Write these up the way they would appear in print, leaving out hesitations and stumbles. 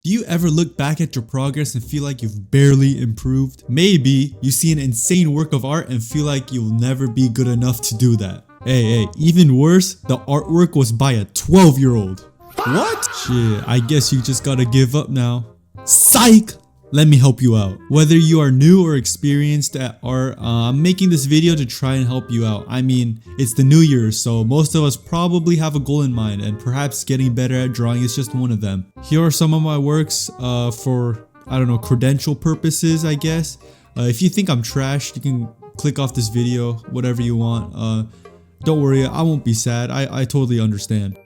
Do you ever look back at your progress and feel like you've barely improved? Maybe you see an insane work of art and feel like you'll never be good enough to do that. Hey, even worse, the artwork was by a 12-year-old. What? Shit, I guess you just gotta give up now. Psych! Let me help you out. Whether you are new or experienced at art, I'm making this video to try and help you out. I mean, it's the new year, so most of us probably have a goal in mind, and perhaps getting better at drawing is just one of them. Here are some of my works for, I don't know, credential purposes, I guess. If you think I'm trash, you can click off this video, whatever you want. Don't worry, I won't be sad. I totally understand.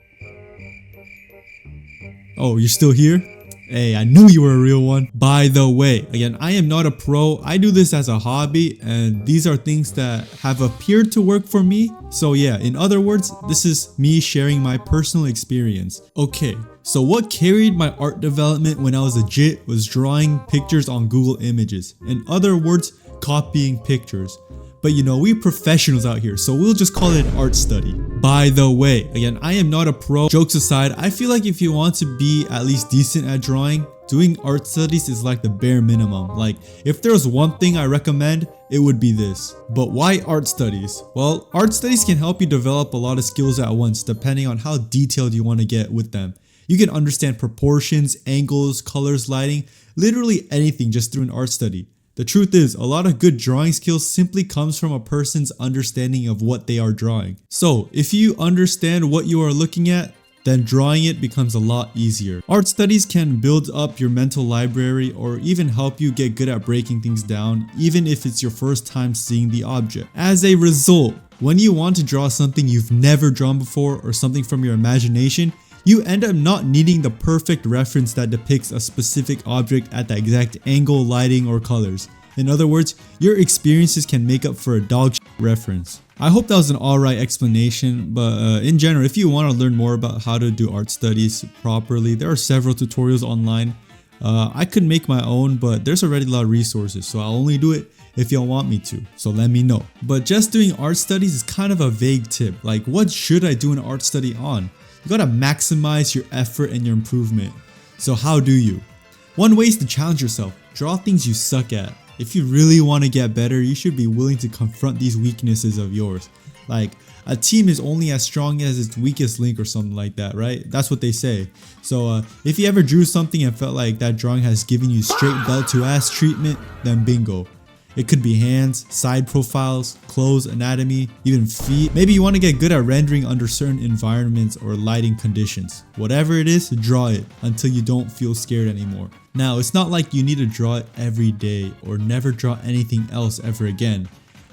Oh, you're still here? Hey, I knew you were a real one. By the way, again, I am not a pro. I do this as a hobby, and these are things that have appeared to work for me. So yeah, in other words, this is me sharing my personal experience. Okay, so what carried my art development when I was legit was drawing pictures on Google Images. In other words, copying pictures. But you know, we're professionals out here, so we'll just call it an art study. By the way, again, I am not a pro. Jokes aside, I feel like if you want to be at least decent at drawing, doing art studies is like the bare minimum. Like, if there was one thing I recommend, it would be this. But why art studies? Well, art studies can help you develop a lot of skills at once, depending on how detailed you want to get with them. You can understand proportions, angles, colors, lighting, literally anything just through an art study. The truth is, a lot of good drawing skills simply comes from a person's understanding of what they are drawing. So, if you understand what you are looking at, then drawing it becomes a lot easier. Art studies can build up your mental library or even help you get good at breaking things down, even if it's your first time seeing the object. As a result, when you want to draw something you've never drawn before or something from your imagination, you end up not needing the perfect reference that depicts a specific object at the exact angle, lighting, or colors. In other words, your experiences can make up for a dog shit reference. I hope that was an alright explanation, but in general, if you want to learn more about how to do art studies properly, there are several tutorials online. I could make my own, but there's already a lot of resources, so I'll only do it if y'all want me to, so let me know. But just doing art studies is kind of a vague tip. Like, what should I do an art study on? You gotta maximize your effort and your improvement. So how do you? One way is to challenge yourself. Draw things you suck at. If you really want to get better, you should be willing to confront these weaknesses of yours. Like, a team is only as strong as its weakest link or something like that, right? That's what they say. So if you ever drew something and felt like that drawing has given you straight belt to ass treatment, then bingo. It could be hands, side profiles, clothes, anatomy, even feet. Maybe you want to get good at rendering under certain environments or lighting conditions. Whatever it is, draw it until you don't feel scared anymore. Now, it's not like you need to draw it every day or never draw anything else ever again.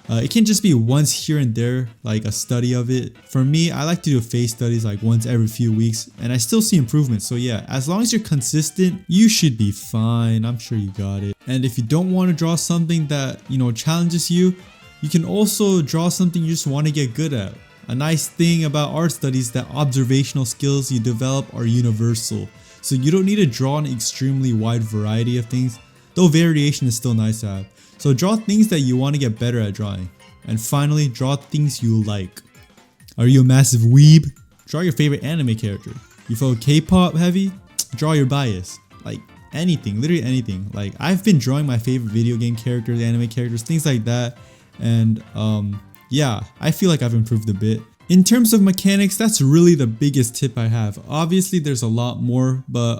It can just be once here and there, like a study of it. For me, I like to do face studies like once every few weeks, and I still see improvement. So yeah, as long as you're consistent, you should be fine. I'm sure you got it. And if you don't want to draw something that, you know, challenges you, you can also draw something you just want to get good at. A nice thing about art studies is that observational skills you develop are universal. So you don't need to draw an extremely wide variety of things, though variation is still nice to have. So draw things that you want to get better at drawing. And finally, draw things you like. Are you a massive weeb? Draw your favorite anime character. You follow K-pop heavy? Draw your bias. Like anything, literally anything. Like, I've been drawing my favorite video game characters, anime characters, things like that. And yeah, I feel like I've improved a bit. In terms of mechanics, that's really the biggest tip I have. Obviously, there's a lot more, but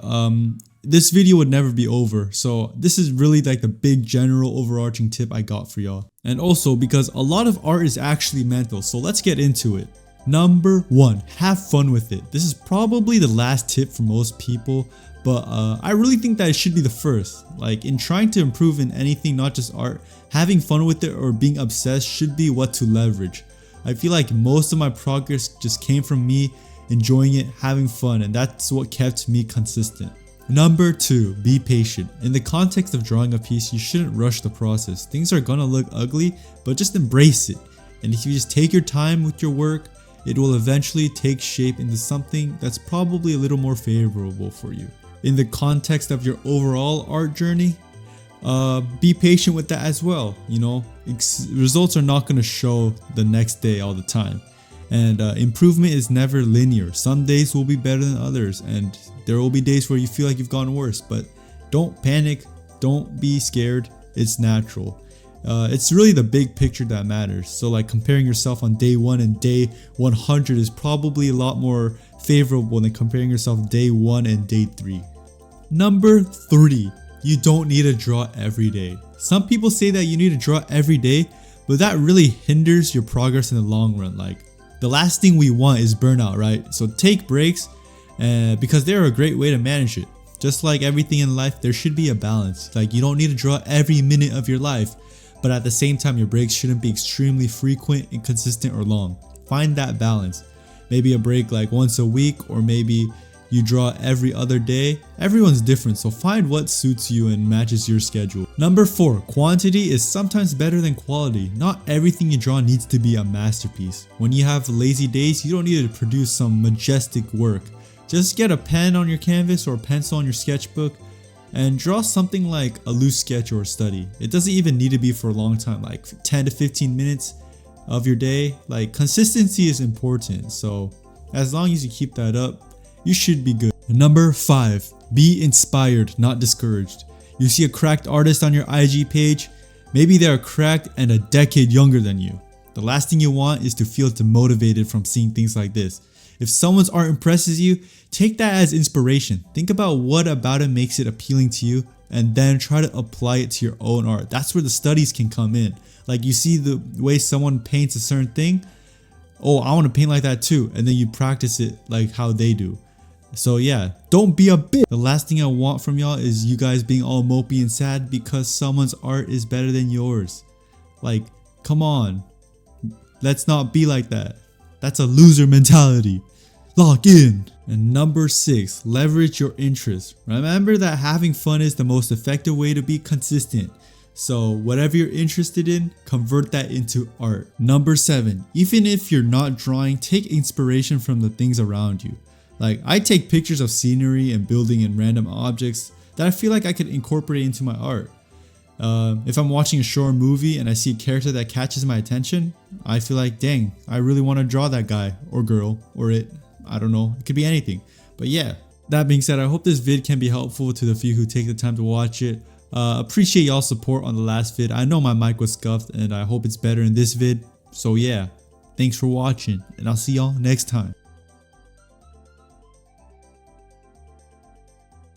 this video would never be over. So this is really like the big general overarching tip I got for y'all. And also because a lot of art is actually mental, so let's get into it. Number 1, have fun with it. This is probably the last tip for most people, but I really think that it should be the first. Like, in trying to improve in anything, not just art, having fun with it or being obsessed should be what to leverage. I feel like most of my progress just came from me enjoying it, having fun, and that's what kept me consistent. Number 2, be patient. In the context of drawing a piece, you shouldn't rush the process. Things are gonna look ugly, but just embrace it. And if you just take your time with your work, it will eventually take shape into something that's probably a little more favorable for you. In the context of your overall art journey, be patient with that as well. You know, results are not going to show the next day all the time, and improvement is never linear. Some days will be better than others, and There will be days where you feel like you've gotten worse, but don't panic. Don't be scared. It's natural. It's really the big picture that matters. So like comparing yourself on day 1 and day 100 is probably a lot more favorable than comparing yourself day 1 and day 3. Number 3, you don't need to draw every day. Some people say that you need to draw every day, but that really hinders your progress in the long run. Like the last thing we want is burnout, right? So take breaks because they're a great way to manage it. Just like everything in life, there should be a balance. Like you don't need to draw every minute of your life, but at the same time, your breaks shouldn't be extremely frequent, inconsistent, or long. Find that balance. Maybe a break like once a week, or maybe you draw every other day. Everyone's different, so find what suits you and matches your schedule. Number 4, quantity is sometimes better than quality. Not everything you draw needs to be a masterpiece. When you have lazy days, you don't need to produce some majestic work. Just get a pen on your canvas or a pencil on your sketchbook and draw something like a loose sketch or a study. It doesn't even need to be for a long time, like 10 to 15 minutes of your day. Like consistency is important, so as long as you keep that up, you should be good. Number 5, be inspired, not discouraged. You see a cracked artist on your IG page, maybe they are cracked and a decade younger than you. The last thing you want is to feel demotivated from seeing things like this. If someone's art impresses you, take that as inspiration. Think about what about it makes it appealing to you and then try to apply it to your own art. That's where the studies can come in. Like you see the way someone paints a certain thing, oh, I want to paint like that too. And then you practice it like how they do. So yeah, don't be a bitch. The last thing I want from y'all is you guys being all mopey and sad because someone's art is better than yours. Like, come on. Let's not be like that. That's a loser mentality. Lock in. And number 6, leverage your interests. Remember that having fun is the most effective way to be consistent. So whatever you're interested in, convert that into art. Number 7, even if you're not drawing, take inspiration from the things around you. Like I take pictures of scenery and building and random objects that I feel like I could incorporate into my art. If I'm watching a short movie and I see a character that catches my attention, I feel like, dang, I really want to draw that guy or girl or it. I don't know, it could be anything. But yeah, that being said, I hope this vid can be helpful to the few who take the time to watch it. Appreciate y'all's support on the last vid. I know my mic was scuffed and I hope it's better in this vid. So yeah, thanks for watching and I'll see y'all next time.